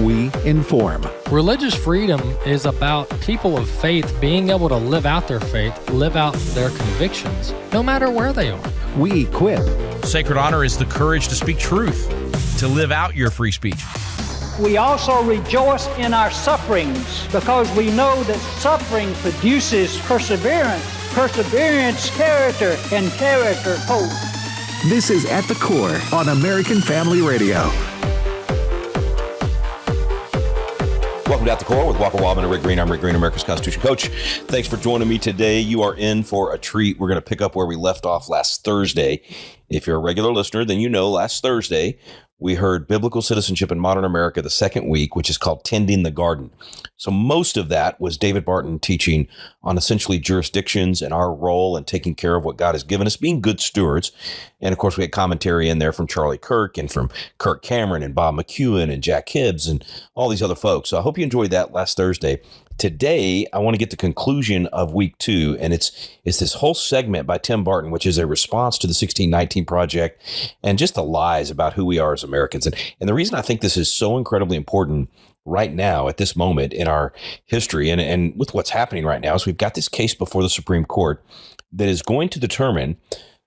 we inform. Religious freedom is about people of faith being able to live out their faith, live out their convictions, no matter where they are. We equip. Sacred honor is the courage to speak truth, to live out your free speech. We also rejoice in our sufferings because we know that suffering produces perseverance, perseverance, character, and character, hope. This is At the Core on American Family Radio. Welcome to At the Core with Walker Wildmon and Rick Green. I'm Rick Green, America's Constitution Coach. Thanks for joining me today. You are in for a treat. We're going to pick up where we left off last Thursday. If you're a regular listener, then you know last Thursday we heard Biblical Citizenship in Modern America, the second week, which is called Tending the Garden. So most of that was David Barton teaching on essentially jurisdictions and our role in taking care of what God has given us, being good stewards. And of course, we had commentary in there from Charlie Kirk and from Kirk Cameron and Bob McEwen and Jack Hibbs and all these other folks. So I hope you enjoyed that last Thursday. Today, I want to get the conclusion of week 2, and it's this whole segment by Tim Barton, which is a response to the 1619 Project and just the lies about who we are as Americans. And the reason I think this is so incredibly important right now at this moment in our history and with what's happening right now is we've got this case before the Supreme Court that is going to determine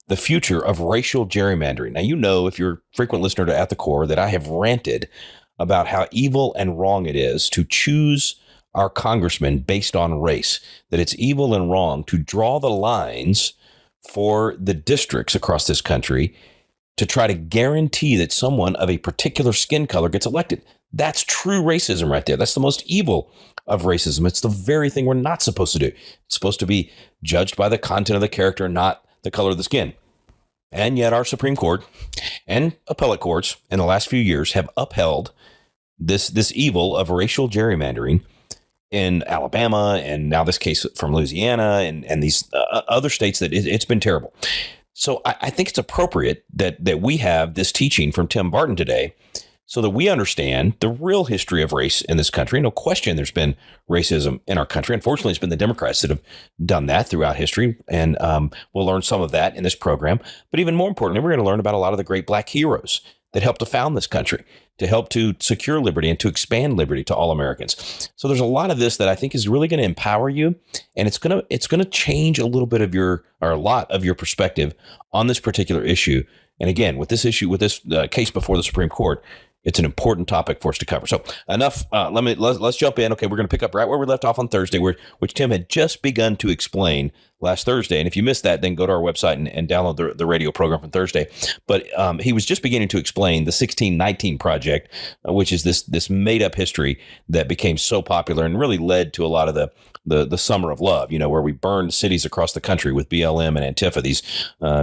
the future of racial gerrymandering. Now, you know, if you're a frequent listener to At the Core, that I have ranted about how evil and wrong it is to choose our congressmen based on race, that it's evil and wrong to draw the lines for the districts across this country to try to guarantee that someone of a particular skin color gets elected. That's true racism right there. That's the most evil of racism. It's the very thing we're not supposed to do. It's supposed to be judged by the content of the character, not the color of the skin. And yet our Supreme Court and appellate courts in the last few years have upheld this evil of racial gerrymandering in Alabama, and now this case from Louisiana and these other states that it's been terrible. So I think it's appropriate that we have this teaching from Tim Barton today so that we understand the real history of race in this country. No question there's been racism in our country. Unfortunately, it's been the Democrats that have done that throughout history, and we'll learn some of that in this program. But even more importantly, we're going to learn about a lot of the great Black heroes that helped to found this country, to help to secure liberty and to expand liberty to all Americans. So there's a lot of this that I think is really going to empower you, and it's going to change a little bit of a lot of your perspective on this particular issue. And again, with this issue, with this case before the Supreme Court, it's an important topic for us to cover. So enough. Let's jump in. Okay, we're going to pick up right where we left off on Thursday, which Tim had just begun to explain last Thursday. And if you missed that, then go to our website and download the radio program from Thursday. But he was just beginning to explain the 1619 Project, which is this made up history that became so popular and really led to a lot of the Summer of Love, where we burned cities across the country with BLM and Antifa, these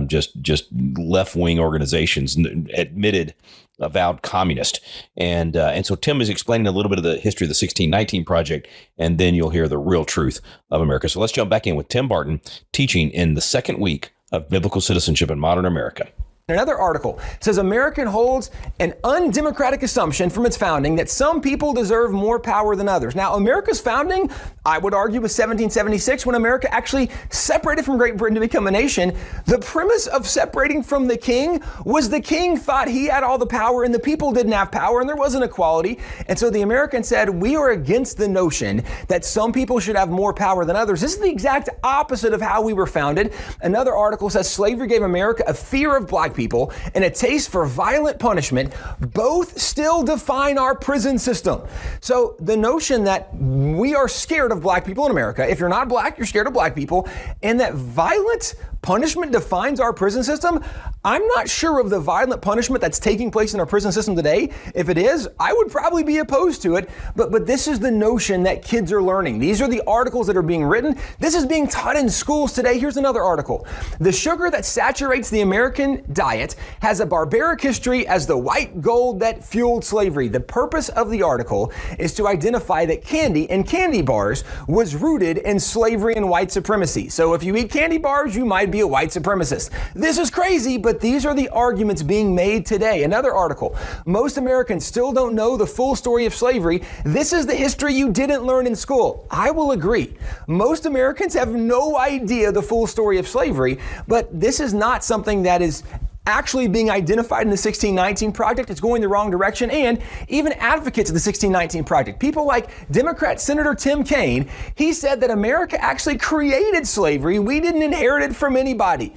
just left wing organizations, admitted avowed communist. And so Tim is explaining a little bit of the history of the 1619 Project, and then you'll hear the real truth of America. So let's jump back in with Tim Barton teaching in the second week of Biblical Citizenship in Modern America. Another article says America holds an undemocratic assumption from its founding that some people deserve more power than others. Now, America's founding, I would argue, was 1776 when America actually separated from Great Britain to become a nation. The premise of separating from the king was the king thought he had all the power and the people didn't have power and there wasn't equality. And so the Americans said, we are against the notion that some people should have more power than others. This is the exact opposite of how we were founded. Another article says slavery gave America a fear of black people and a taste for violent punishment. Both still define our prison system. So the notion that we are scared of black people in America, if you're not black, you're scared of black people, and that violent punishment defines our prison system, I'm not sure of the violent punishment that's taking place in our prison system today. If it is, I would probably be opposed to it. But this is the notion that kids are learning. These are the articles that are being written. This is being taught in schools today. Here's another article. The sugar that saturates the American diet has a barbaric history as the white gold that fueled slavery. The purpose of the article is to identify that candy and candy bars was rooted in slavery and white supremacy. So if you eat candy bars, you might be a white supremacist. This is crazy, but these are the arguments being made today. Another article. Most Americans still don't know the full story of slavery. This is the history you didn't learn in school. I will agree. Most Americans have no idea the full story of slavery, but this is not something that is actually being identified in the 1619 Project. It's going the wrong direction. And even advocates of the 1619 Project, people like Democrat Senator Tim Kaine, he said that America actually created slavery. We didn't inherit it from anybody.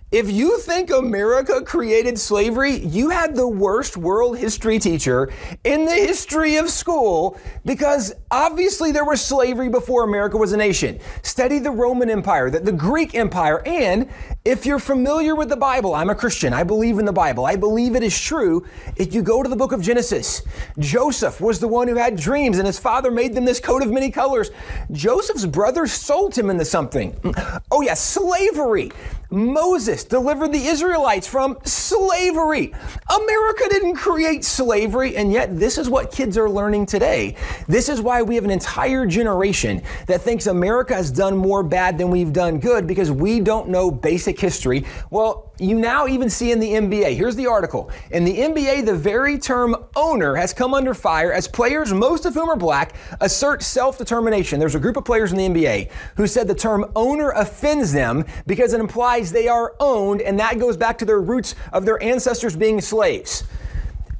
If you think America created slavery, you had the worst world history teacher in the history of school, because obviously there was slavery before America was a nation. Study the Roman Empire, the Greek Empire, and if you're familiar with the Bible, I'm a Christian, I believe in the Bible, I believe it is true. If you go to the book of Genesis, Joseph was the one who had dreams and his father made them this coat of many colors. Joseph's brothers sold him into something. Oh yeah, slavery. Moses delivered the Israelites from slavery. America didn't create slavery, and yet this is what kids are learning today. This is why we have an entire generation that thinks America has done more bad than we've done good, because we don't know basic history. Well, you now even see in the NBA, here's the article. In the NBA, the very term owner has come under fire as players, most of whom are black, assert self-determination. There's a group of players in the NBA who said the term owner offends them because it implies they are owned, and that goes back to their roots of their ancestors being slaves.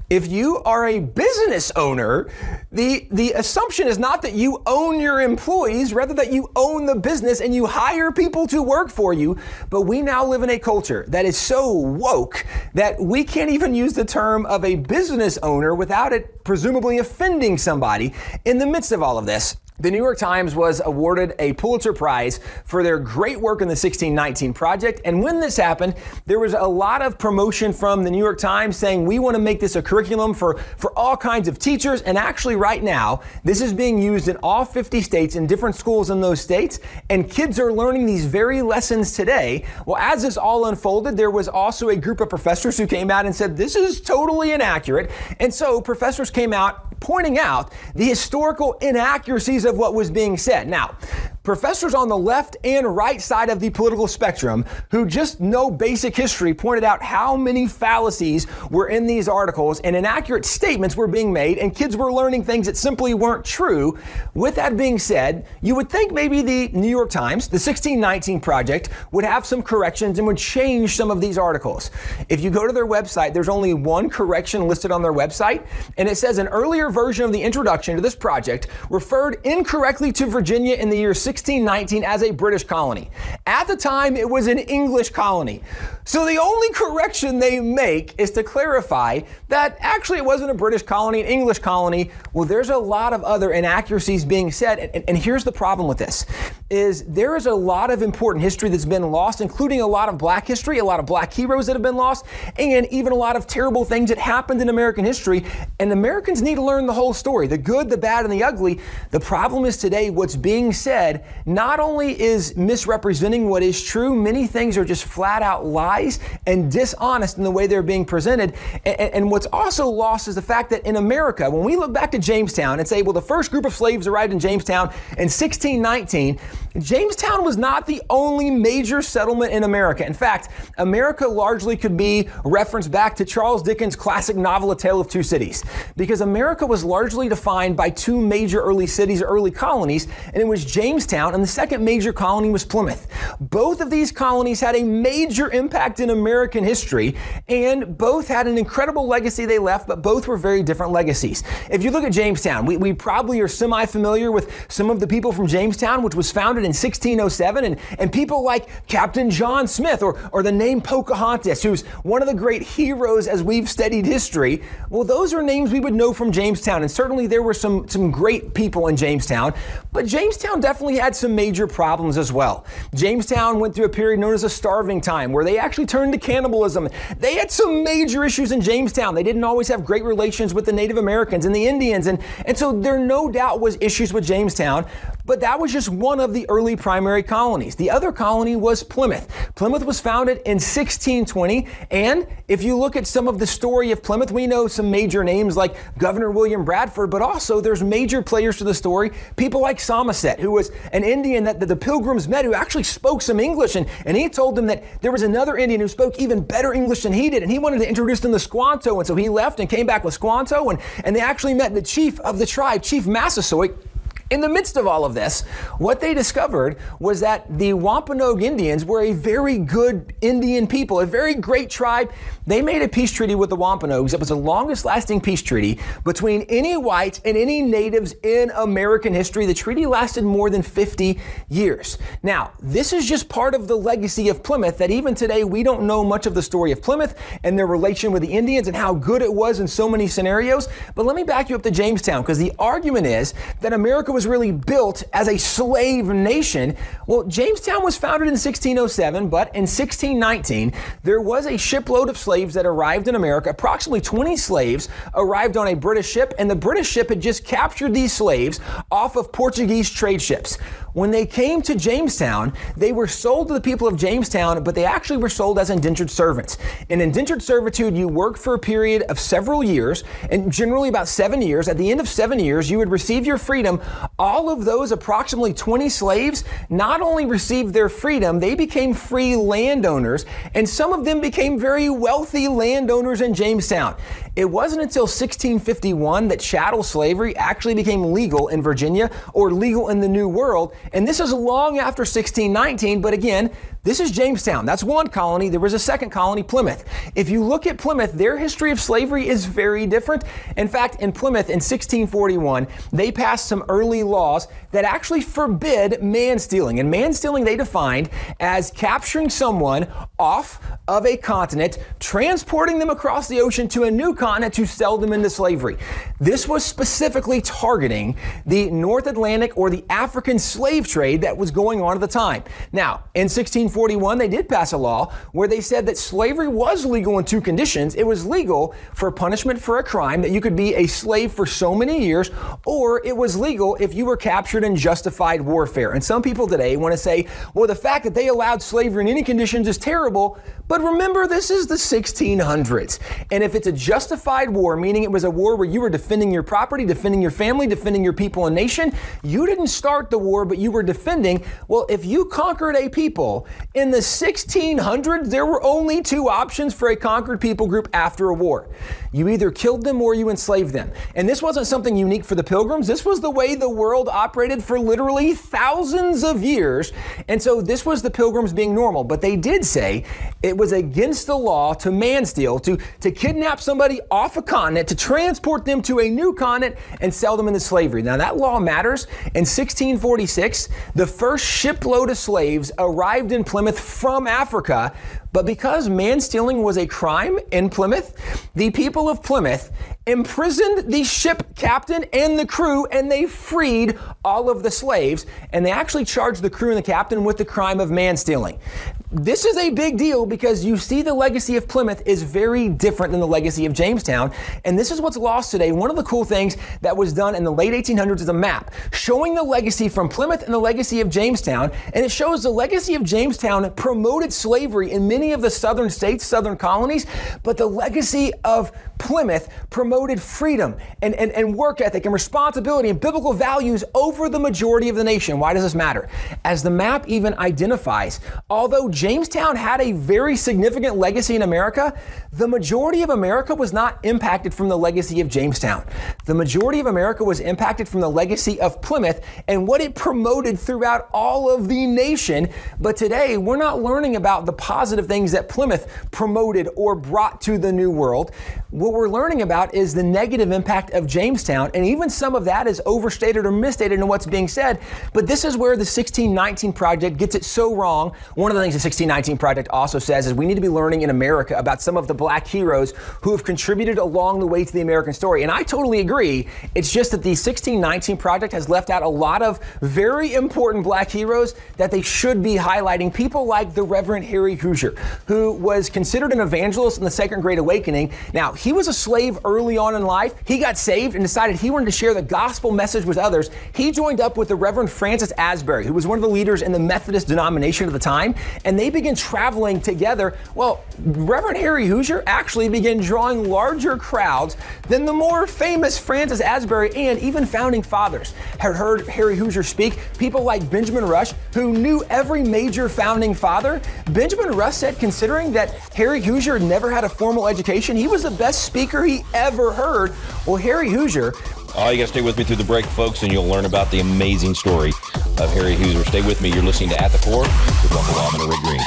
If you are a business owner, the assumption is not that you own your employees, rather that you own the business and you hire people to work for you. But we now live in a culture that is so woke that we can't even use the term of a business owner without it presumably offending somebody in the midst of all of this. The New York Times was awarded a Pulitzer Prize for their great work in the 1619 Project. And when this happened, there was a lot of promotion from the New York Times saying, we want to make this a curriculum for all kinds of teachers. And actually right now, this is being used in all 50 states in different schools in those states. And kids are learning these very lessons today. Well, as this all unfolded, there was also a group of professors who came out and said, this is totally inaccurate. And so professors came out pointing out the historical inaccuracies of what was being said. Now, professors on the left and right side of the political spectrum who just know basic history pointed out how many fallacies were in these articles and inaccurate statements were being made, and kids were learning things that simply weren't true. With that being said, you would think maybe the New York Times, the 1619 Project, would have some corrections and would change some of these articles. If you go to their website, there's only one correction listed on their website, and it says an earlier version of the introduction to this project referred incorrectly to Virginia in the year 1619 as a British colony. At the time, it was an English colony. So the only correction they make is to clarify that actually it wasn't a British colony, an English colony. Well, there's a lot of other inaccuracies being said. And here's the problem with this, is there is a lot of important history that's been lost, including a lot of black history, a lot of black heroes that have been lost, and even a lot of terrible things that happened in American history. And Americans need to learn the whole story, the good, the bad, and the ugly. The problem is today what's being said not only is misrepresenting what is true, many things are just flat out lies and dishonest in the way they're being presented. And what's also lost is the fact that in America, when we look back to Jamestown and say, well, the first group of slaves arrived in Jamestown in 1619, Jamestown was not the only major settlement in America. In fact, America largely could be referenced back to Charles Dickens' classic novel, A Tale of Two Cities, because America was largely defined by two major early cities, early colonies, and it was Jamestown, and the second major colony was Plymouth. Both of these colonies had a major impact in American history, and both had an incredible legacy they left, but both were very different legacies. If you look at Jamestown, we probably are semi-familiar with some of the people from Jamestown, which was founded in 1607, and people like Captain John Smith, or the name Pocahontas, who's one of the great heroes as we've studied history. Well, those are names we would know from Jamestown, and certainly there were some great people in Jamestown, but Jamestown definitely had some major problems as well. Jamestown went through a period known as a starving time, where they actually turned to cannibalism. They had some major issues in Jamestown. They didn't always have great relations with the Native Americans and the Indians, and so there no doubt was issues with Jamestown, but that was just one of the early primary colonies. The other colony was Plymouth. Plymouth was founded in 1620, and if you look at some of the story of Plymouth, we know some major names like Governor William Bradford, but also there's major players to the story, people like Somerset, who was an Indian that the Pilgrims met, who actually spoke some English, and he told them that there was another Indian who spoke even better English than he did, and he wanted to introduce them to Squanto, and so he left and came back with Squanto, and they actually met the chief of the tribe, Chief Massasoit, In the midst of all of this, what they discovered was that the Wampanoag Indians were a very good Indian people, a very great tribe. They made a peace treaty with the Wampanoags. It was the longest lasting peace treaty between any whites and any natives in American history. The treaty lasted more than 50 years. Now, this is just part of the legacy of Plymouth, that even today we don't know much of the story of Plymouth and their relation with the Indians and how good it was in so many scenarios. But let me back you up to Jamestown, because the argument is that America was really built as a slave nation. Well, Jamestown was founded in 1607, but in 1619, there was a shipload of slaves that arrived in America. Approximately 20 slaves arrived on a British ship, and the British ship had just captured these slaves off of Portuguese trade ships. When they came to Jamestown, they were sold to the people of Jamestown, but they actually were sold as indentured servants. In indentured servitude, you work for a period of several years, and generally about 7 years. At the end of 7 years, you would receive your freedom. All of those approximately 20 slaves not only received their freedom, they became free landowners, and some of them became very wealthy landowners in Jamestown. It wasn't until 1651 that chattel slavery actually became legal in Virginia, or legal in the New World. And this is long after 1619, but again, this is Jamestown. That's one colony. There was a second colony, Plymouth. If you look at Plymouth, their history of slavery is very different. In fact, in Plymouth in 1641, they passed some early laws that actually forbid man stealing. And man stealing they defined as capturing someone off of a continent, transporting them across the ocean to a new continent to sell them into slavery. This was specifically targeting the North Atlantic or the African slave trade that was going on at the time. Now, in 1641, they did pass a law where they said that slavery was legal in two conditions. It was legal for punishment for a crime, that you could be a slave for so many years, or it was legal if you were captured in justified warfare. And some people today want to say, well, the fact that they allowed slavery in any conditions is terrible. But remember, this is the 1600s. And if it's a justified war, meaning it was a war where you were defending your property, defending your family, defending your people and nation, you didn't start the war, but you were defending. Well, if you conquered a people in the 1600s, there were only two options for a conquered people group after a war. You either killed them or you enslaved them. And this wasn't something unique for the Pilgrims. This was the way the world operated for literally thousands of years. And so this was the Pilgrims being normal. But they did say it was against the law to man steal, to kidnap somebody off a continent, to transport them to a new continent and sell them into slavery. Now that law matters. In 1646, the first shipload of slaves arrived in Plymouth from Africa. But because man stealing was a crime in Plymouth, the people of Plymouth imprisoned the ship captain and the crew, and they freed all of the slaves. And they actually charged the crew and the captain with the crime of man stealing. This is a big deal because you see the legacy of Plymouth is very different than the legacy of Jamestown. And this is what's lost today. One of the cool things that was done in the late 1800s is a map showing the legacy from Plymouth and the legacy of Jamestown. And it shows the legacy of Jamestown promoted slavery in many of the southern states, southern colonies, but the legacy of Plymouth promoted freedom and work ethic and responsibility and biblical values over the majority of the nation. Why does this matter? As the map even identifies, although Jamestown had a very significant legacy in America, the majority of America was not impacted from the legacy of Jamestown. The majority of America was impacted from the legacy of Plymouth and what it promoted throughout all of the nation. But today, we're not learning about the positive things that Plymouth promoted or brought to the New World. What we're learning about is the negative impact of Jamestown, and even some of that is overstated or misstated in what's being said. But this is where the 1619 Project gets it so wrong. One of the things the 1619 Project also says is we need to be learning in America about some of the black heroes who have contributed along the way to the American story. And I totally agree. It's just that the 1619 Project has left out a lot of very important black heroes that they should be highlighting. People like the Reverend Harry Hoosier, who was considered an evangelist in the Second Great Awakening. Now, he was a slave early on in life. He got saved and decided he wanted to share the gospel message with others. He joined up with the Reverend Francis Asbury, who was one of the leaders in the Methodist denomination at the time, and they began traveling together. Well, Reverend Harry Hoosier actually began drawing larger crowds than the more famous Francis Asbury and even founding fathers had heard Harry Hoosier speak. People like Benjamin Rush, who knew every major founding father. Benjamin Rush said, considering that Harry Hoosier never had a formal education, he was the best speaker he ever heard. Well, Harry Hoosier Oh, you got to stay with me through the break, folks, and you'll learn about the amazing story of Harry Hooser. Stay with me. You're listening to At the Core with Walker Wildmon and Rick Green.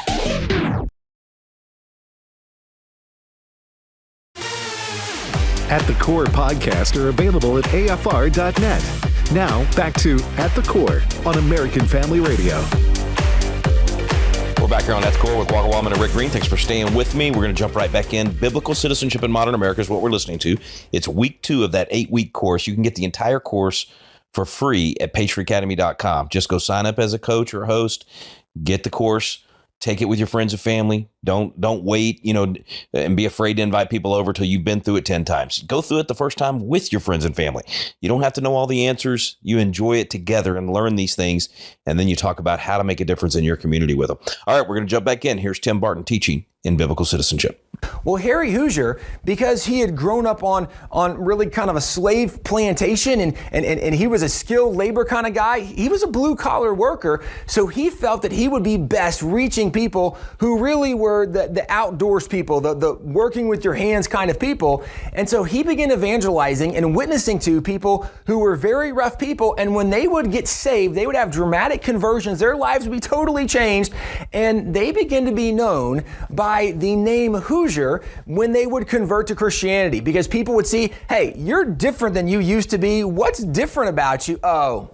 At the Core podcasts are available at afr.net. Now, back to At the Core on American Family Radio. We're back here on At the Core with Walker Wildmon and Rick Green. Thanks for staying with me. We're going to jump right back in. Biblical Citizenship in Modern America is what we're listening to. It's week 2 of that 8-week course. You can get the entire course for free at patriotacademy.com. Just go sign up as a coach or host, get the course, take it with your friends and family. Don't wait, and be afraid to invite people over till you've been through it 10 times. Go through it the first time with your friends and family. You don't have to know all the answers. You enjoy it together and learn these things. And then you talk about how to make a difference in your community with them. All right, we're going to jump back in. Here's Tim Barton teaching in biblical citizenship. Well, Harry Hooser, because he had grown up on really kind of a slave plantation and he was a skilled labor kind of guy, he was a blue collar worker. So he felt that he would be best reaching people who really were the outdoors people, the working with your hands kind of people. And so he began evangelizing and witnessing to people who were very rough people. And when they would get saved, they would have dramatic conversions. Their lives would be totally changed. And they began to be known by the name Hoosier when they would convert to Christianity, because people would see, hey, you're different than you used to be. What's different about you? Oh,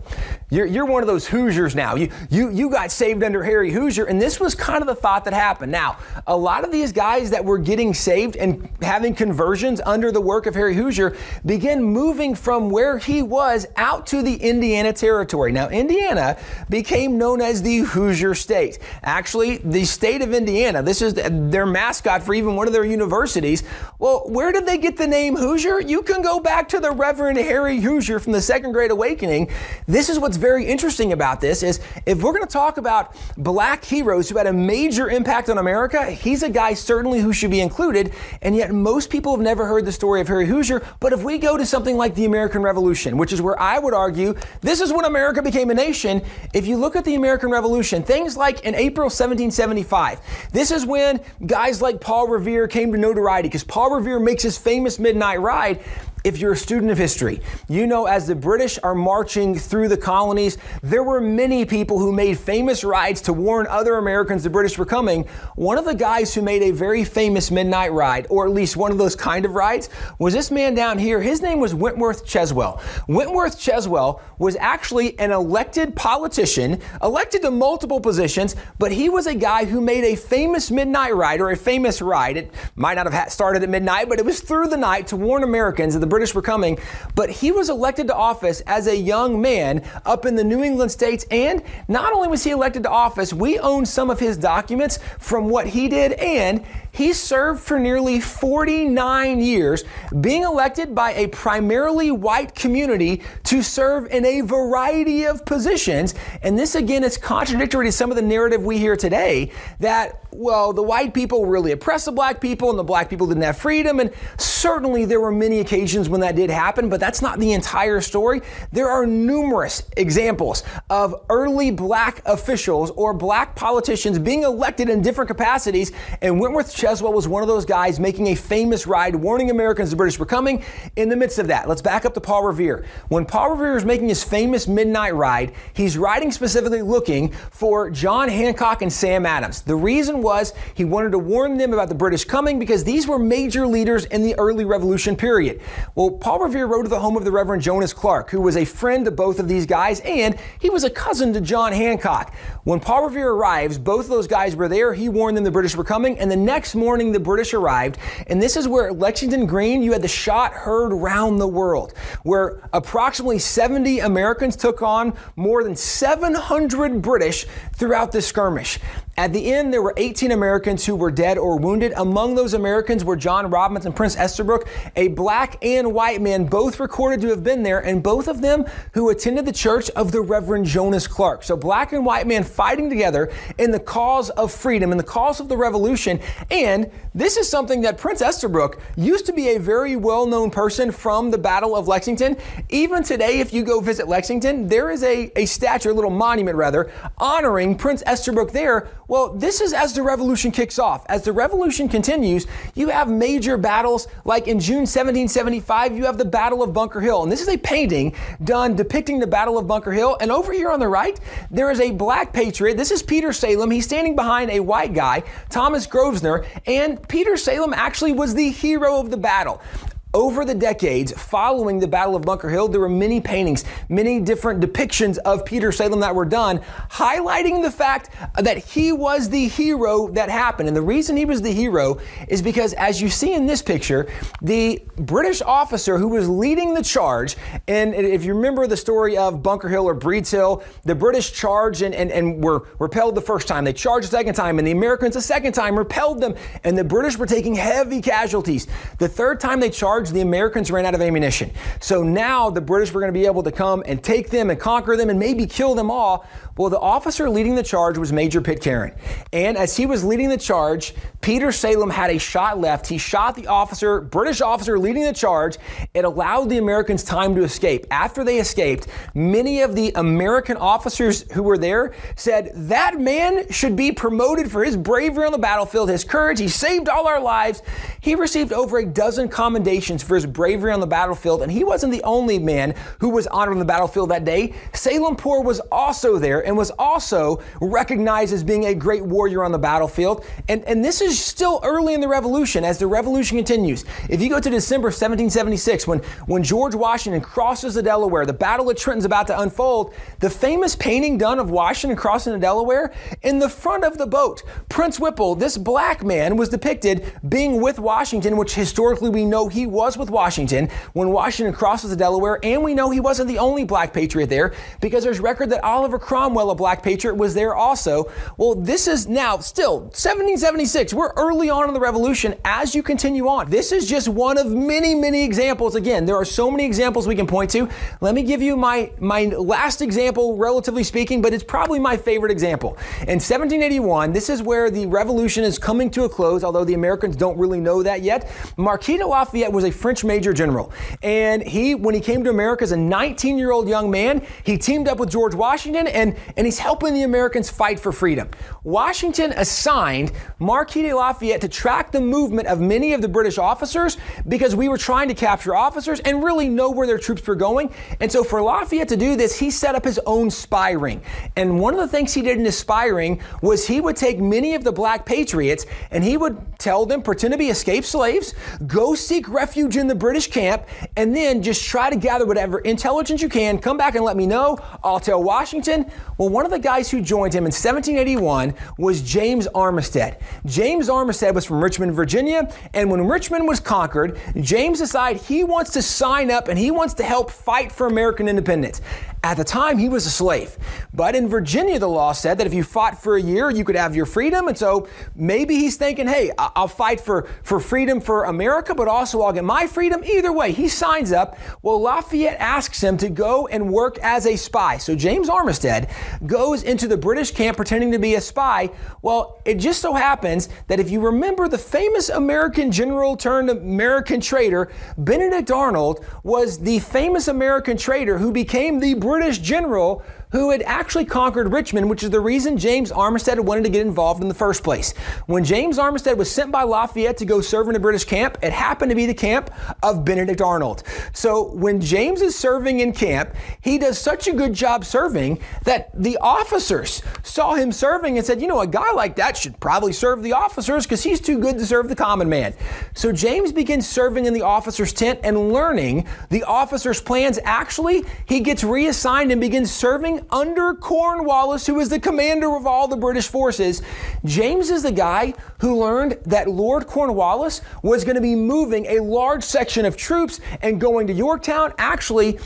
you're one of those Hoosiers now. You got saved under Harry Hooser. And this was kind of the thought that happened. Now, a lot of these guys that were getting saved and having conversions under the work of Harry Hooser began moving from where he was out to the Indiana territory. Now, Indiana became known as the Hoosier State. Actually, the state of Indiana, this is their mascot for even one of their universities. Well, where did they get the name Hoosier? You can go back to the Reverend Harry Hooser from the Second Great Awakening. This is what's very interesting about this is if we're going to talk about black heroes who had a major impact on America, he's a guy certainly who should be included, and yet most people have never heard the story of Harry Hooser. But if we go to something like the American Revolution, which is where I would argue this is when America became a nation, if you look at the American Revolution, things like in April 1775, this is when guys like Paul Revere came to notoriety because Paul Revere makes his famous midnight ride. If you're a student of history, you know as the British are marching through the colonies, there were many people who made famous rides to warn other Americans the British were coming. One of the guys who made a very famous midnight ride, or at least one of those kind of rides, was this man down here. His name was Wentworth Cheswell. Wentworth Cheswell was actually an elected politician, elected to multiple positions, but he was a guy who made a famous midnight ride, or a famous ride. It might not have started at midnight, but it was through the night to warn Americans that the British were coming. But he was elected to office as a young man up in the New England states. And not only was he elected to office, we own some of his documents from what he did, and he served for nearly 49 years, being elected by a primarily white community to serve in a variety of positions. And this, again, is contradictory to some of the narrative we hear today that, well, the white people really oppressed the black people and the black people didn't have freedom. And certainly there were many occasions when that did happen, but that's not the entire story. There are numerous examples of early black officials or black politicians being elected in different capacities, and Wentworth Cheswell was one of those guys making a famous ride warning Americans the British were coming. In the midst of that, let's back up to Paul Revere. When Paul Revere is making his famous midnight ride, he's riding specifically looking for John Hancock and Sam Adams. The reason was he wanted to warn them about the British coming because these were major leaders in the early Revolution period. Well, Paul Revere rode to the home of the Reverend Jonas Clark, who was a friend to both of these guys, and he was a cousin to John Hancock. When Paul Revere arrives, both of those guys were there. He warned them the British were coming, and the next morning the British arrived. And this is where at Lexington Green, you had the shot heard round the world, where approximately 70 Americans took on more than 700 British throughout this skirmish. At the end, there were 18 Americans who were dead or wounded. Among those Americans were John Robbins and Prince Estabrook, a black and white man, both recorded to have been there, and both of them who attended the church of the Reverend Jonas Clark. So black and white men fighting together in the cause of freedom, in the cause of the revolution. And this is something that Prince Estabrook used to be a very well-known person from the Battle of Lexington. Even today, if you go visit Lexington, there is a statue, a little monument rather, honoring Prince Estabrook there. Well, this is as the revolution kicks off. As the revolution continues, you have major battles like in June 1775, 1785, you have the Battle of Bunker Hill. And this is a painting done depicting the Battle of Bunker Hill. And over here on the right, there is a black patriot. This is Peter Salem. He's standing behind a white guy, Thomas Grosvenor. And Peter Salem actually was the hero of the battle. Over the decades following the Battle of Bunker Hill, there were many paintings, many different depictions of Peter Salem that were done, highlighting the fact that he was the hero that happened. And the reason he was the hero is because, as you see in this picture, the British officer who was leading the charge, and if you remember the story of Bunker Hill or Breed's Hill, the British charged and were repelled the first time. They charged the second time, and the Americans the second time repelled them, and the British were taking heavy casualties. The third time they charged, the Americans ran out of ammunition. So now the British were going to be able to come and take them and conquer them and maybe kill them all. Well, the officer leading the charge was Major Pitcairn. And as he was leading the charge, Peter Salem had a shot left. He shot the officer, British officer leading the charge. It allowed the Americans time to escape. After they escaped, many of the American officers who were there said, that man should be promoted for his bravery on the battlefield, his courage. He saved all our lives. He received over a dozen commendations for his bravery on the battlefield, and he wasn't the only man who was honored on the battlefield that day. Salempur was also there and was also recognized as being a great warrior on the battlefield. And this is still early in the Revolution, as the Revolution continues. If you go to December 1776, when George Washington crosses the Delaware, the Battle of Trenton's about to unfold, the famous painting done of Washington crossing the Delaware, in the front of the boat, Prince Whipple, this black man, was depicted being with Washington, which historically we know he was with Washington when Washington crosses the Delaware, and we know he wasn't the only black patriot there because there's record that Oliver Cromwell, a black patriot, was there also. Well, this is now still 1776. We're early on in the Revolution as you continue on. This is just one of many, many examples. Again, there are so many examples we can point to. Let me give you my last example, relatively speaking, but it's probably my favorite example. In 1781, this is where the Revolution is coming to a close, although the Americans don't really know that yet. Marquis de Lafayette was a French major general. And when he came to America as a 19-year-old young man, he teamed up with George Washington and he's helping the Americans fight for freedom. Washington assigned Marquis de Lafayette to track the movement of many of the British officers because we were trying to capture officers and really know where their troops were going. And so for Lafayette to do this, he set up his own spy ring. And one of the things he did in his spy ring was he would take many of the black patriots and he would tell them, pretend to be escaped slaves, go seek refuge in the British camp, and then just try to gather whatever intelligence you can, come back and let me know. I'll tell Washington. Well, one of the guys who joined him in 1781 was James Armistead. James Armistead was from Richmond, Virginia, and when Richmond was conquered, James decided he wants to sign up and he wants to help fight for American independence. At the time, he was a slave. But in Virginia, the law said that if you fought for a year, you could have your freedom. And so maybe he's thinking, hey, I'll fight for freedom for America, but also I'll get my freedom. Either way, he signs up. Well, Lafayette asks him to go and work as a spy. So James Armistead goes into the British camp pretending to be a spy. Well, it just so happens that if you remember the famous American general turned American traitor, Benedict Arnold was the famous American traitor who became the British general who had actually conquered Richmond, which is the reason James Armistead wanted to get involved in the first place. When James Armistead was sent by Lafayette to go serve in a British camp, it happened to be the camp of Benedict Arnold. So when James is serving in camp, he does such a good job serving that the officers saw him serving and said, you know, a guy like that should probably serve the officers because he's too good to serve the common man. So James begins serving in the officers' tent and learning the officers' plans. Actually, he gets reassigned and begins serving under Cornwallis, who is the commander of all the British forces. James is the guy who learned that Lord Cornwallis was going to be moving a large section of troops and going to Yorktown. Actually,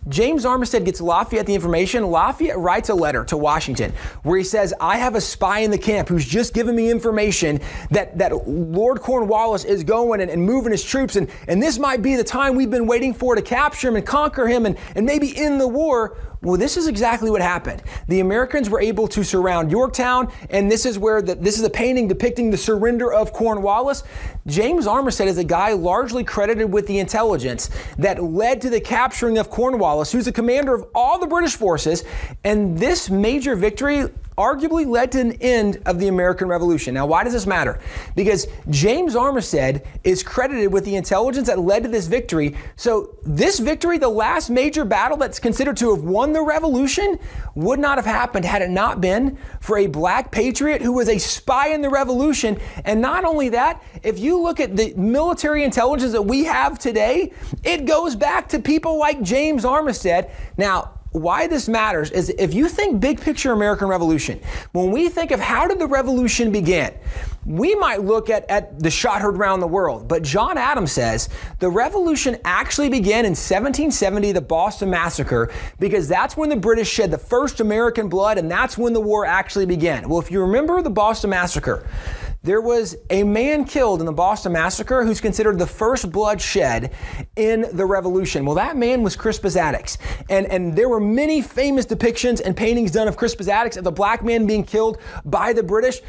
James Armistead gets Lafayette the information. Lafayette writes a letter to Washington where he says, I have a spy in the camp who's just given me information that Lord Cornwallis is going and moving his troops, and this might be the time we've been waiting for to capture him and conquer him and maybe end the war. Well, this is exactly what happened. The Americans were able to surround Yorktown, and this is where this is a painting depicting the surrender of Cornwallis. James Armistead is a guy largely credited with the intelligence that led to the capturing of Cornwallis, who's the commander of all the British forces. And this major victory arguably led to an end of the American Revolution. Now, why does this matter? Because James Armistead is credited with the intelligence that led to this victory. So this victory, the last major battle that's considered to have won the revolution, would not have happened had it not been for a black patriot who was a spy in the revolution. And not only that, if you look at the military intelligence that we have today, it goes back to people like James Armistead. Now, why this matters is if you think big picture American Revolution, when we think of how did the revolution begin, we might look at the shot heard around the world. But John Adams says the revolution actually began in 1770, the Boston Massacre, because that's when the British shed the first American blood, and that's when the war actually began. Well, if you remember the Boston Massacre, there was a man killed in the Boston Massacre who's considered the first blood shed in the Revolution. Well, that man was Crispus Attucks. And there were many famous depictions and paintings done of Crispus Attucks, of the black man being killed by the British.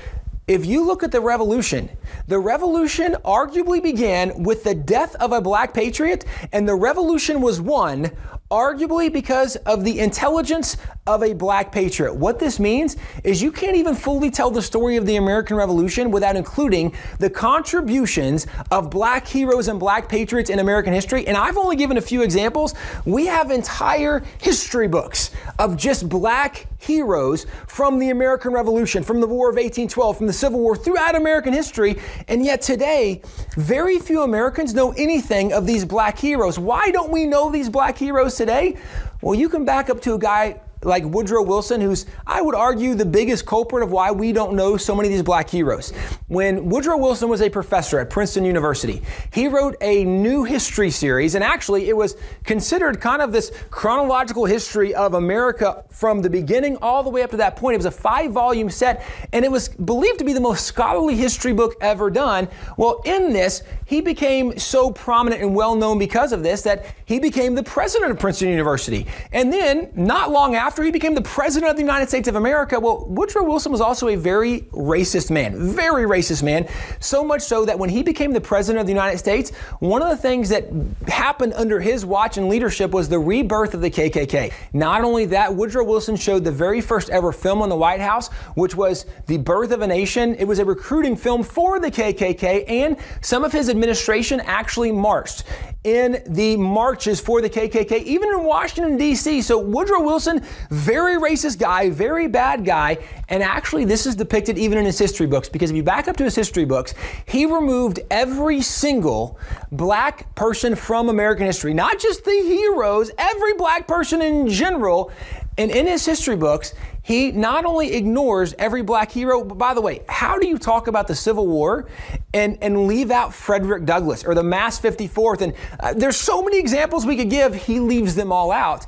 If you look at the revolution arguably began with the death of a black patriot, and the revolution was won arguably because of the intelligence of a black patriot. What this means is you can't even fully tell the story of the American Revolution without including the contributions of black heroes and black patriots in American history. And I've only given a few examples. We have entire history books of just black heroes from the American Revolution, from the War of 1812, from the Civil War, throughout American history. And yet today, very few Americans know anything of these black heroes. Why don't we know these black heroes today? Well, you can back up to a guy like Woodrow Wilson, who's, I would argue, the biggest culprit of why we don't know so many of these black heroes. When Woodrow Wilson was a professor at Princeton University, he wrote a new history series, and actually it was considered kind of this chronological history of America from the beginning all the way up to that point. It was a 5-volume set, and it was believed to be the most scholarly history book ever done. Well, in this, he became so prominent and well known because of this that he became the president of Princeton University. And then, not long after he became the president of the United States of America, well, Woodrow Wilson was also a very racist man, so much so that when he became the president of the United States, one of the things that happened under his watch and leadership was the rebirth of the KKK. Not only that, Woodrow Wilson showed the very first ever film on the White House, which was The Birth of a Nation. It was a recruiting film for the KKK, and some of his administration actually marched in the marches for the KKK, even in Washington, D.C. So Woodrow Wilson, very racist guy, very bad guy, and actually this is depicted even in his history books, because if you back up to his history books, he removed every single black person from American history, not just the heroes, every black person in general. And in his history books, he not only ignores every black hero, but by the way, how do you talk about the Civil War and leave out Frederick Douglass or the Mass 54th? And there's so many examples we could give, he leaves them all out.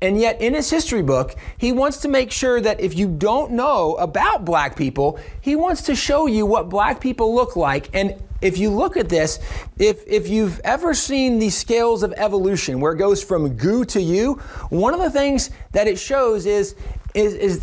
And yet in his history book, he wants to make sure that if you don't know about black people, he wants to show you what black people look like. And if you look at this, if you've ever seen the scales of evolution where it goes from goo to you, one of the things that it shows is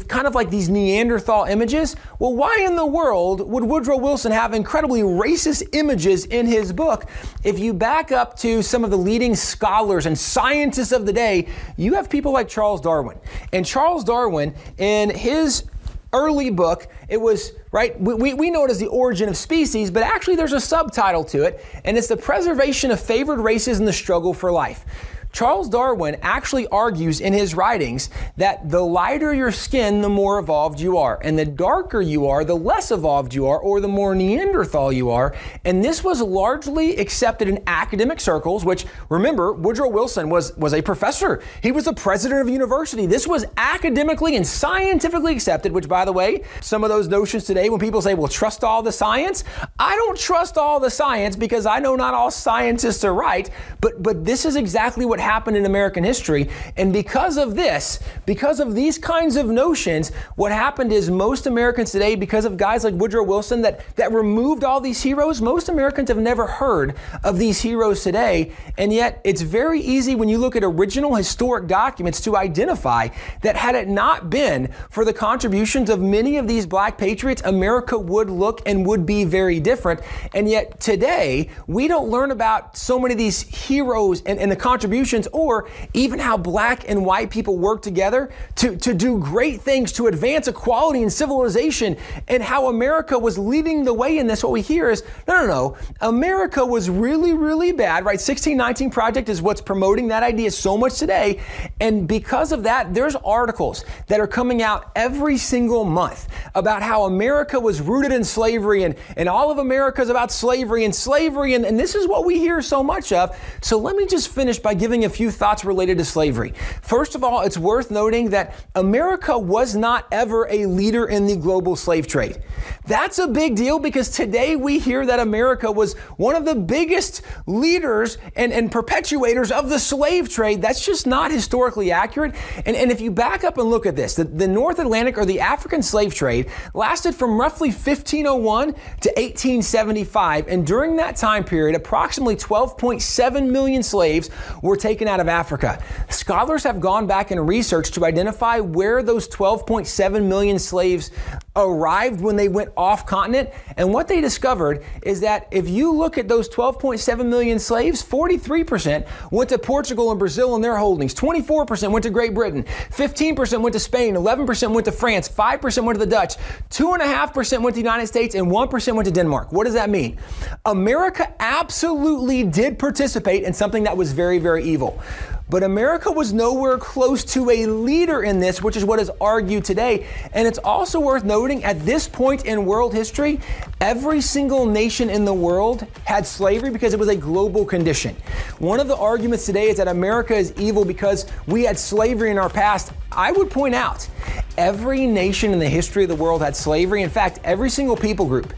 kind of like these Neanderthal images. Well, why in the world would Woodrow Wilson have incredibly racist images in his book? If you back up to some of the leading scholars and scientists of the day, you have people like Charles Darwin. And Charles Darwin, in his early book, it was, right, we know it as The Origin of Species, but actually there's a subtitle to it, and it's The Preservation of Favored Races in the Struggle for Life. Charles Darwin actually argues in his writings that the lighter your skin, the more evolved you are. And the darker you are, the less evolved you are, or the more Neanderthal you are. And this was largely accepted in academic circles, which, remember, Woodrow Wilson was a professor. He was the president of a university. This was academically and scientifically accepted, which, by the way, some of those notions today, when people say, well, trust all the science, I don't trust all the science because I know not all scientists are right, but this is exactly what happened in American history. And because of this, because of these kinds of notions, what happened is most Americans today, because of guys like Woodrow Wilson that removed all these heroes, most Americans have never heard of these heroes today. And yet it's very easy when you look at original historic documents to identify that had it not been for the contributions of many of these black patriots, America would look and would be very different. And yet today, we don't learn about so many of these heroes and the contributions nations, or even how black and white people work together to do great things to advance equality and civilization, and how America was leading the way in this. What we hear is, no, America was really, really bad, right? 1619 Project is what's promoting that idea so much today. And because of that, there's articles that are coming out every single month about how America was rooted in slavery, and all of America is about slavery, and this is what we hear so much of. So let me just finish by giving a few thoughts related to slavery. First of all, it's worth noting that America was not ever a leader in the global slave trade. That's a big deal, because today we hear that America was one of the biggest leaders and perpetuators of the slave trade. That's just not historically accurate. And if you back up and look at this, the North Atlantic, or the African slave trade, lasted from roughly 1501 to 1875. And during that time period, approximately 12.7 million slaves were taken out of Africa. Scholars have gone back and researched to identify where those 12.7 million slaves arrived when they went off continent. And what they discovered is that if you look at those 12.7 million slaves, 43% went to Portugal and Brazil and their holdings, 24% went to Great Britain, 15% went to Spain, 11% went to France, 5% went to the Dutch, 2.5% went to the United States, and 1% went to Denmark. What does that mean? America absolutely did participate in something that was very, very evil. But America was nowhere close to a leader in this, which is what is argued today. And it's also worth noting, at this point in world history, every single nation in the world had slavery because it was a global condition. One of the arguments today is that America is evil because we had slavery in our past. I would point out, every nation in the history of the world had slavery. In fact, every single people group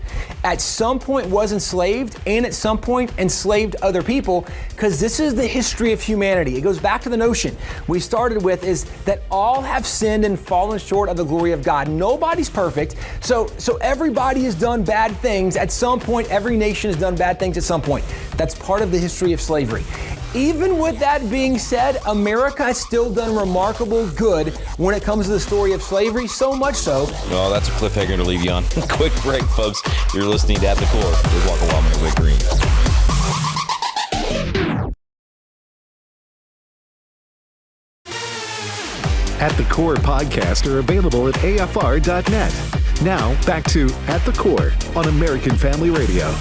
at some point was enslaved, and at some point enslaved other people, because this is the history of humanity. It goes back to the notion we started with, is that all have sinned and fallen short of the glory of God. Nobody's perfect. So everybody has done bad things at some point. Every nation has done bad things at some point. That's part of the history of slavery. Even with that being said, America has still done remarkable good when it comes to the story of slavery, so much so. Oh, that's a cliffhanger to leave you on. Quick break, folks. You're listening to At the Core with Walker Wildmon and Rick Green. At the Core podcasts are available at afr.net. Now, back to At the Core on American Family Radio.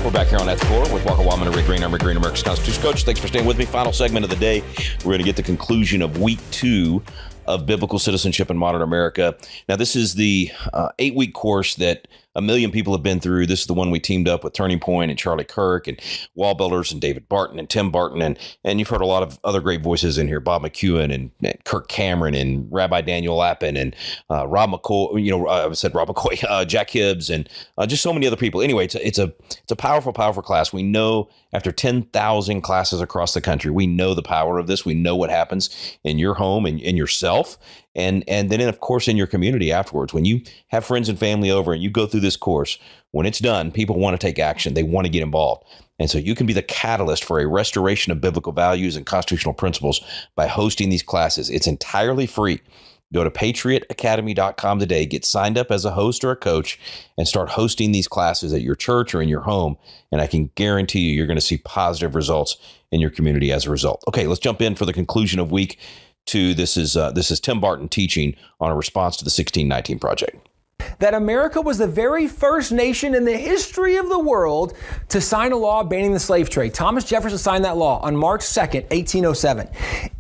We're back here on At the Core with Walker Wildmon and Rick Green. I'm Rick Green, America's Constitution Coach. Thanks for staying with me. Final segment of the day. We're going to get the conclusion of week 2 of Biblical Citizenship in Modern America. Now, this is the 8-week course that 1 million people have been through. This is the one we teamed up with Turning Point and Charlie Kirk and Wall Builders and David Barton and Tim Barton. And you've heard a lot of other great voices in here, Bob McEwen and Kirk Cameron and Rabbi Daniel Lappin and Rob McCoy, I said Rob McCoy, Jack Hibbs, and just so many other people. Anyway, it's a powerful, powerful class. We know after 10,000 classes across the country, we know the power of this. We know what happens in your home and in yourself. And then, of course, in your community afterwards. When you have friends and family over and you go through this course, when it's done, people want to take action. They want to get involved. And so you can be the catalyst for a restoration of biblical values and constitutional principles by hosting these classes. It's entirely free. Go to patriotacademy.com today, get signed up as a host or a coach, and start hosting these classes at your church or in your home. And I can guarantee you're going to see positive results in your community as a result. Okay, let's jump in for the conclusion of week 2. This is Tim Barton teaching on a response to the 1619 Project. That America was the very first nation in the history of the world to sign a law banning the slave trade. Thomas Jefferson signed that law on March 2nd, 1807.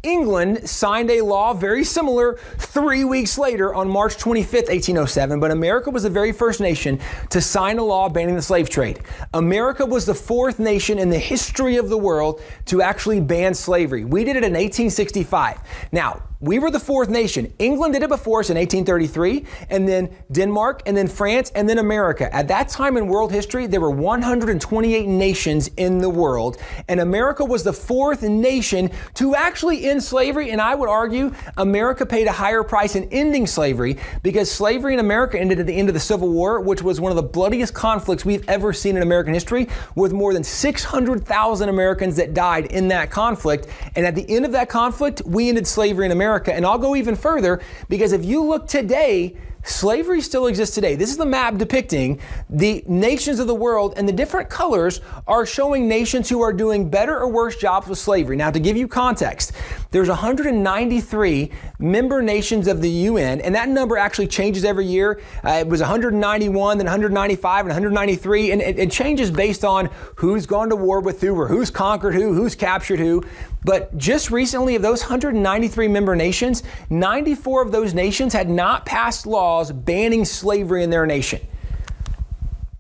England signed a law very similar 3 weeks later on March 25th, 1807, but America was the very first nation to sign a law banning the slave trade. America was the 4th nation in the history of the world to actually ban slavery. We did it in 1865. Now, we were the 4th nation. England did it before us in 1833, and then Denmark, and then France, and then America. At that time in world history, there were 128 nations in the world, and America was the 4th nation to actually end slavery. And I would argue America paid a higher price in ending slavery, because slavery in America ended at the end of the Civil War, which was one of the bloodiest conflicts we've ever seen in American history, with more than 600,000 Americans that died in that conflict. And at the end of that conflict, we ended slavery in America. And I'll go even further, because if you look today, slavery still exists today. This is the map depicting the nations of the world, and the different colors are showing nations who are doing better or worse jobs with slavery. Now, to give you context, there's 193 member nations of the UN, and that number actually changes every year. It was 191, then 195, and 193, and it changes based on who's gone to war with who, or who's conquered who's captured who. But just recently, of those 193 member nations, 94 of those nations had not passed laws banning slavery in their nation.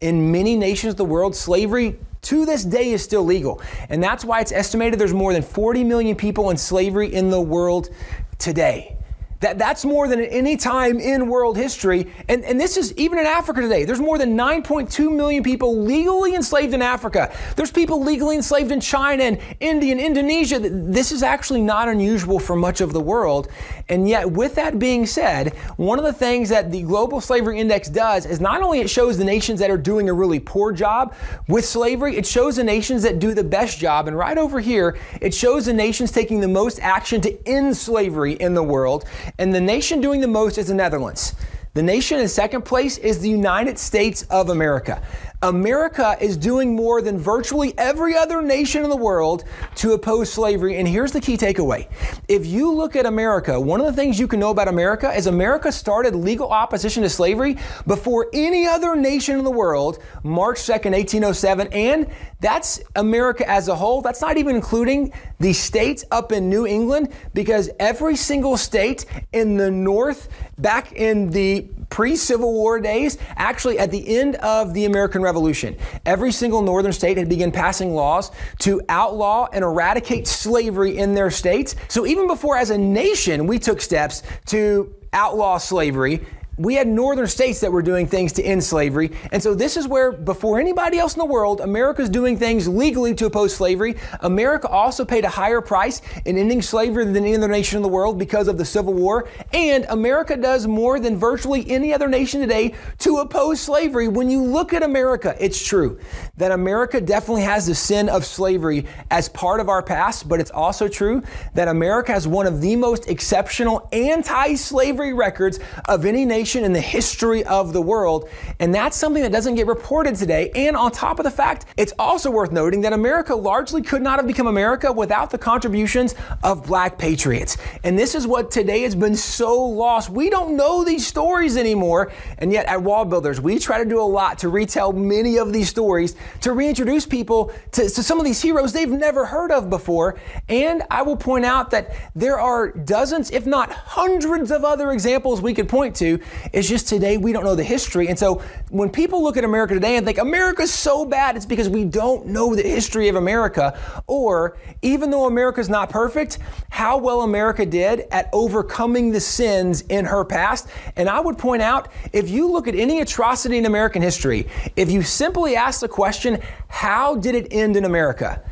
In many nations of the world, slavery to this day is still legal. And that's why it's estimated there's more than 40 million people in slavery in the world today. That's more than at any time in world history. And this is even in Africa today. There's more than 9.2 million people legally enslaved in Africa. There's people legally enslaved in China and India and Indonesia. This is actually not unusual for much of the world. And yet, with that being said, one of the things that the Global Slavery Index does is not only it shows the nations that are doing a really poor job with slavery, it shows the nations that do the best job. And right over here, it shows the nations taking the most action to end slavery in the world. And the nation doing the most is the Netherlands. The nation in second place is the United States of America. America is doing more than virtually every other nation in the world to oppose slavery. And here's the key takeaway. If you look at America, one of the things you can know about America is America started legal opposition to slavery before any other nation in the world, March 2nd, 1807. And that's America as a whole. That's not even including the states up in New England, because every single state in the North, back in the pre-Civil War days, actually at the end of the American Revolution, every single northern state had begun passing laws to outlaw and eradicate slavery in their states. So even before, as a nation, we took steps to outlaw slavery, we had northern states that were doing things to end slavery. And so this is where, before anybody else in the world, America's doing things legally to oppose slavery. America also paid a higher price in ending slavery than any other nation in the world because of the Civil War. And America does more than virtually any other nation today to oppose slavery. When you look at America, it's true that America definitely has the sin of slavery as part of our past, but it's also true that America has one of the most exceptional anti-slavery records of any nation in the history of the world. And that's something that doesn't get reported today. And on top of the fact, it's also worth noting that America largely could not have become America without the contributions of black patriots. And this is what today has been so lost. We don't know these stories anymore. And yet at Wall Builders, we try to do a lot to retell many of these stories, to reintroduce people to some of these heroes they've never heard of before. And I will point out that there are dozens, if not hundreds of other examples we could point to. It's just today we don't know the history. And so when people look at America today and think America's so bad, it's because we don't know the history of America. Or even though America's not perfect, how well America did at overcoming the sins in her past. And I would point out, if you look at any atrocity in American history, if you simply ask the question, how did it end in America?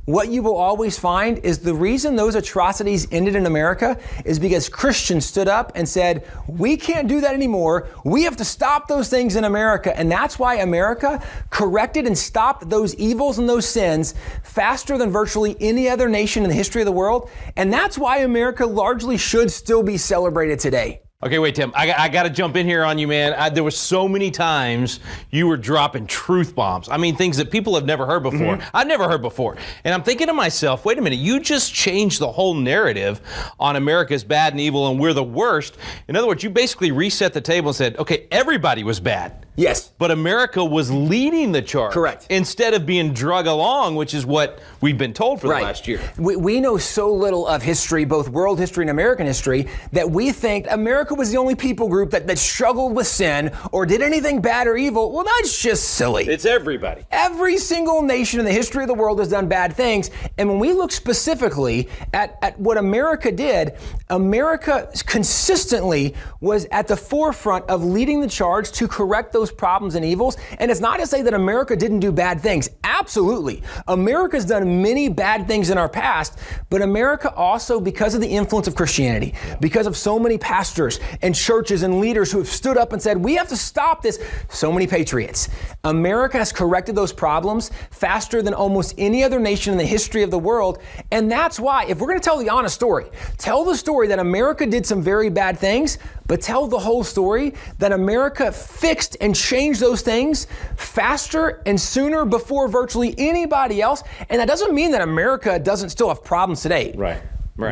What you will always find is the reason those atrocities ended in America is because Christians stood up and said, we can't do that anymore. We have to stop those things in America. And that's why America corrected and stopped those evils and those sins faster than virtually any other nation in the history of the world. And that's why America largely should still be celebrated today. Okay, wait, Tim. I got to jump in here on you, man. There was so many times you were dropping truth bombs. I mean, things that people have never heard before. I've never heard before. And I'm thinking to myself, wait a minute, you just changed the whole narrative on America's bad and evil and we're the worst. In other words, you basically reset the table and said, okay, everybody was bad. Yes. But America was leading the charge. Correct. Instead of being drug along, which is what we've been told for the last year. We know so little of history, both world history and American history, that we think America was the only people group that struggled with sin or did anything bad or evil. Well, that's just silly. It's everybody. Every single nation in the history of the world has done bad things. And when we look specifically at what America did, America consistently was at the forefront of leading the charge to correct those those problems and evils. And it's not to say that America didn't do bad things. Absolutely. America's done many bad things in our past, but America also, because of the influence of Christianity, because of so many pastors and churches and leaders who have stood up and said, we have to stop this, so many patriots. America has corrected those problems faster than almost any other nation in the history of the world. And that's why, if we're going to tell the honest story, tell the story that America did some very bad things, but tell the whole story that America fixed and changed those things faster and sooner before virtually anybody else. And that doesn't mean that America doesn't still have problems today. Right.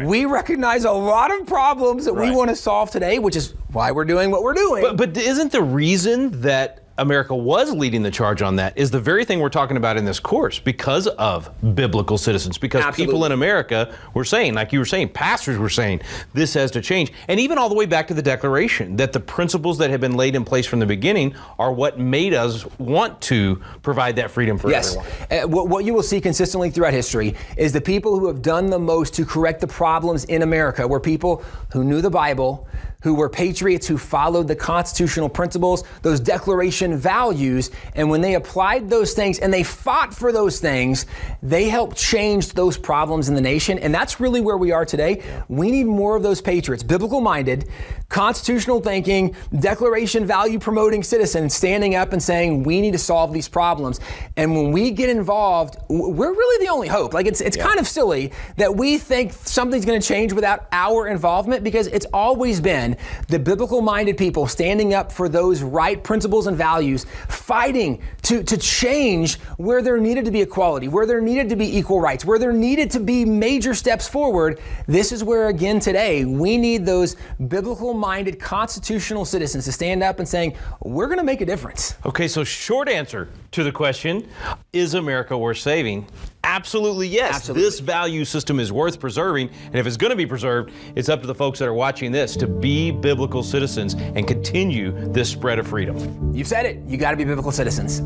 We recognize a lot of problems that we want to solve today, which is why we're doing what we're doing. But isn't the reason that America was leading the charge on that is the very thing we're talking about in this course, because of biblical citizens, because people in America were saying, like you were saying, pastors were saying, this has to change. And even all the way back to the Declaration, that the principles that have been laid in place from the beginning are what made us want to provide that freedom for everyone. What you will see consistently throughout history is the people who have done the most to correct the problems in America were people who knew the Bible, who were patriots, who followed the constitutional principles, those Declaration values, and when they applied those things and they fought for those things, they helped change those problems in the nation. And that's really where we are today. We need more of those patriots, biblical-minded, constitutional thinking, Declaration value promoting citizens standing up and saying, we need to solve these problems. And when we get involved, we're really the only hope. Like it's kind of silly that we think something's going to change without our involvement, because it's always been the biblical-minded people standing up for those right principles and values, fighting to change where there needed to be equality, where there needed to be equal rights, where there needed to be major steps forward. This is where, again, today, we need those biblical-minded constitutional citizens to stand up and saying, we're going to make a difference. Okay, so short answer to the question, is America worth saving? Absolutely yes. Absolutely. This value system is worth preserving, and if it's going to be preserved, it's up to the folks that are watching this to be biblical citizens and continue this spread of freedom. You've said it. You got to be biblical citizens.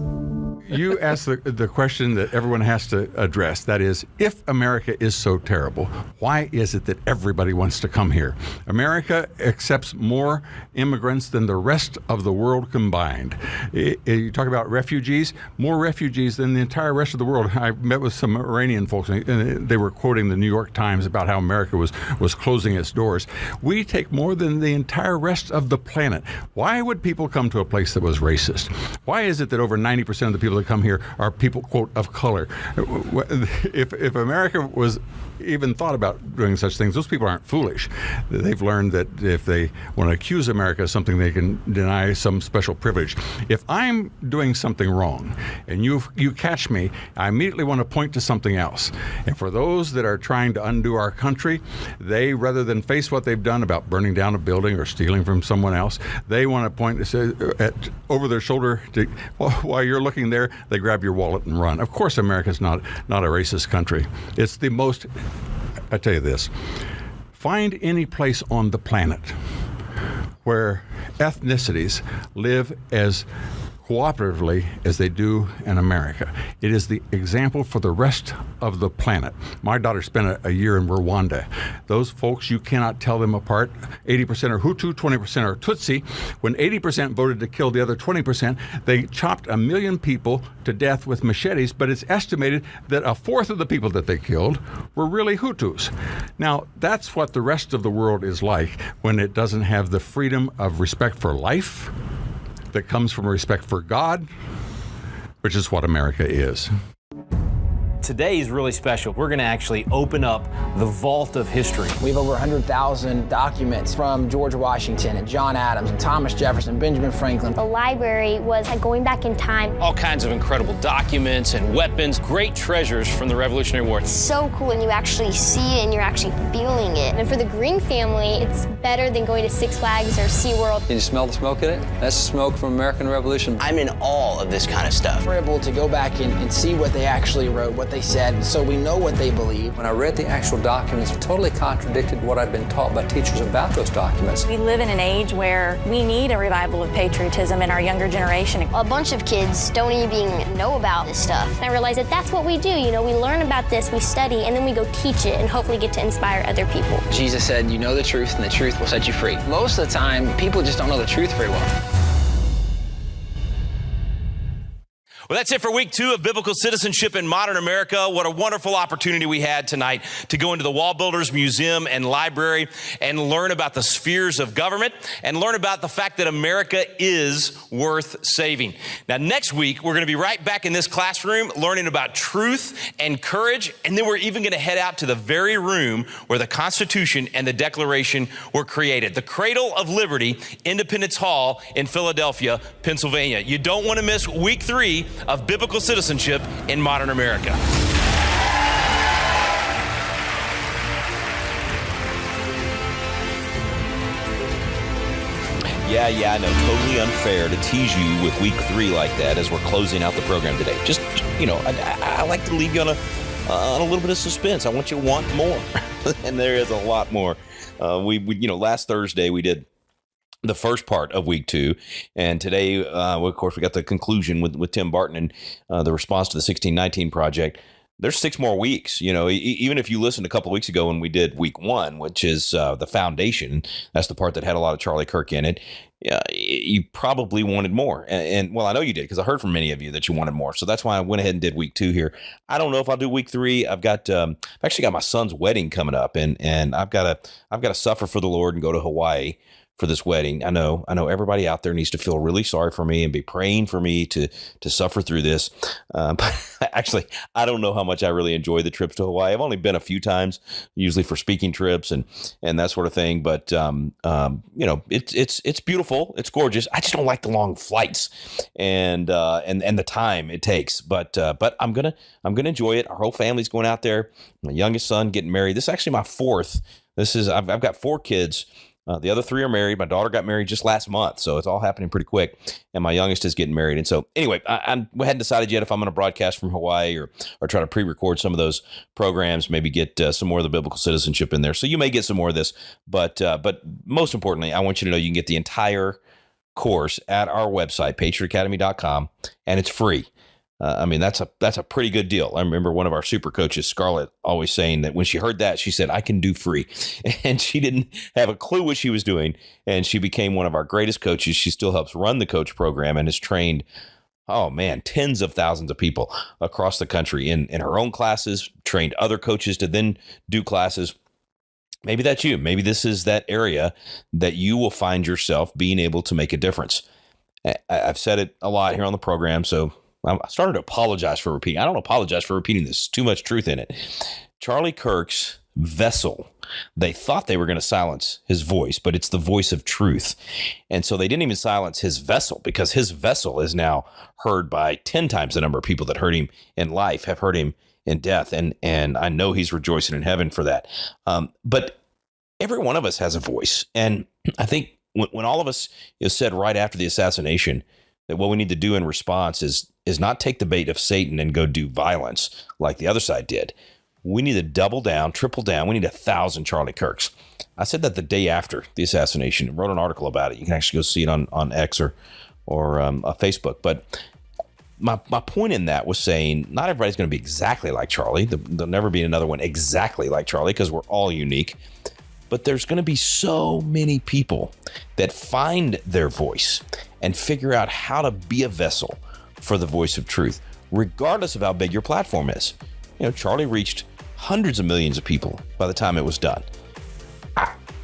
You asked the question that everyone has to address. That is, if America is so terrible, why is it that everybody wants to come here? America accepts more immigrants than the rest of the world combined. You talk about refugees, more refugees than the entire rest of the world. I met with some Iranian folks, and they were quoting the New York Times about how America was closing its doors. We take more than the entire rest of the planet. Why would people come to a place that was racist? Why is it that over 90% of the people that come here are people, quote, of color? If America was even thought about doing such things, those people aren't foolish. They've learned that if they want to accuse America of something, they can deny some special privilege. If I'm doing something wrong and you catch me, I immediately want to point to something else. And for those that are trying to undo our country, they, rather than face what they've done about burning down a building or stealing from someone else, they want to point over their shoulder to, while you're looking there, they grab your wallet and run. Of course, America's not a racist country. It's the most, I tell you this, find any place on the planet where ethnicities live as cooperatively as they do in America. It is the example for the rest of the planet. My daughter spent a year in Rwanda. Those folks, you cannot tell them apart. 80% are Hutu, 20% are Tutsi. When 80% voted to kill the other 20%, they chopped 1 million people to death with machetes, but it's estimated that a fourth of the people that they killed were really Hutus. Now, that's what the rest of the world is like when it doesn't have the freedom of respect for life that comes from respect for God, which is what America is. Today is really special. We're going to actually open up the vault of history. We have over 100,000 documents from George Washington and John Adams and Thomas Jefferson, Benjamin Franklin. The library was like going back in time. All kinds of incredible documents and weapons, great treasures from the Revolutionary War. It's so cool when you actually see it and you're actually feeling it. And for the Green family, it's better than going to Six Flags or SeaWorld. Can you smell the smoke in it? That's the smoke from American Revolution. I'm in awe of this kind of stuff. We're able to go back and see what they actually wrote, what they said, so we know what they believe. When I read the actual documents, it totally contradicted what I'd been taught by teachers about those documents. We live in an age where we need a revival of patriotism in our younger generation. A bunch of kids don't even know about this stuff. And I realized that that's what we do. You know, we learn about this, we study, and then we go teach it and hopefully get to inspire other people. Jesus said, you know the truth, and the truth will set you free. Most of the time, people just don't know the truth very well. Well, that's it for week 2 of Biblical Citizenship in Modern America. What a wonderful opportunity we had tonight to go into the Wall Builders Museum and Library and learn about the spheres of government and learn about the fact that America is worth saving. Now, next week, we're going to be right back in this classroom learning about truth and courage, and then we're even going to head out to the very room where the Constitution and the Declaration were created, the Cradle of Liberty, Independence Hall in Philadelphia, Pennsylvania. You don't want to miss week 3 of Biblical Citizenship in Modern America. Yeah, I know. Totally unfair to tease you with week 3 like that as we're closing out the program today. Just, I like to leave you on a little bit of suspense. I want you to want more. And there is a lot more. We last Thursday we did the first part of week 2. And today, of course, we got the conclusion with Tim Barton and the response to the 1619 Project. There's 6 more weeks. Even if you listened a couple of weeks ago when we did week 1, which is the foundation, that's the part that had a lot of Charlie Kirk in it. Yeah, you probably wanted more. And well, I know you did because I heard from many of you that you wanted more. So that's why I went ahead and did week 2 here. I don't know if I'll do week 3. I've actually got my son's wedding coming up, and I've got to suffer for the Lord and go to Hawaii for this wedding. I know everybody out there needs to feel really sorry for me and be praying for me to suffer through this. But actually, I don't know how much I really enjoy the trips to Hawaii. I've only been a few times, usually for speaking trips and that sort of thing. But it's beautiful. It's gorgeous. I just don't like the long flights and the time it takes. But I'm gonna enjoy it. Our whole family's going out there. My youngest son getting married. This is actually my 4th. I've got 4 kids. The other 3 are married. My daughter got married just last month, so it's all happening pretty quick. And my youngest is getting married. And so anyway, we hadn't decided yet if I'm going to broadcast from Hawaii or try to pre-record some of those programs, maybe get some more of the biblical citizenship in there. So you may get some more of this. But most importantly, I want you to know you can get the entire course at our website, patriotacademy.com, and it's free. That's a pretty good deal. I remember one of our super coaches, Scarlett, always saying that when she heard that, she said, I can do free. And she didn't have a clue what she was doing. And she became one of our greatest coaches. She still helps run the coach program and has trained, tens of thousands of people across the country in her own classes, trained other coaches to then do classes. Maybe that's you. Maybe this is that area that you will find yourself being able to make a difference. I've said it a lot here on the program, so I started to apologize for repeating. I don't apologize for repeating this. Too much truth in it. Charlie Kirk's vessel, they thought they were going to silence his voice, but it's the voice of truth. And so they didn't even silence his vessel because his vessel is now heard by 10 times the number of people that heard him in life have heard him in death. And I know he's rejoicing in heaven for that. But every one of us has a voice. And I think when all of us is said right after the assassination, that what we need to do in response is not take the bait of Satan and go do violence like the other side did. We need to double down, triple down. We need 1,000 Charlie Kirks. I said that the day after the assassination. Wrote an article about it. You can actually go see it on X or Facebook. But my point in that was saying not everybody's going to be exactly like Charlie. There'll never be another one exactly like Charlie because we're all unique. But there's going to be so many people that find their voice and figure out how to be a vessel for the voice of truth, regardless of how big your platform is. Charlie reached hundreds of millions of people by the time it was done.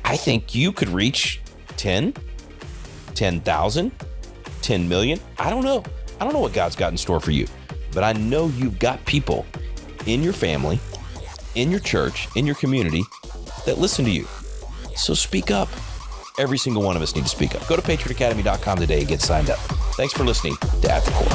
I think you could reach 10,000, 10 million. I don't know. I don't know what God's got in store for you, but I know you've got people in your family, in your church, in your community that listen to you. So speak up. Every single one of us need to speak up. Go to patriotacademy.com today and get signed up. Thanks for listening to At the Core.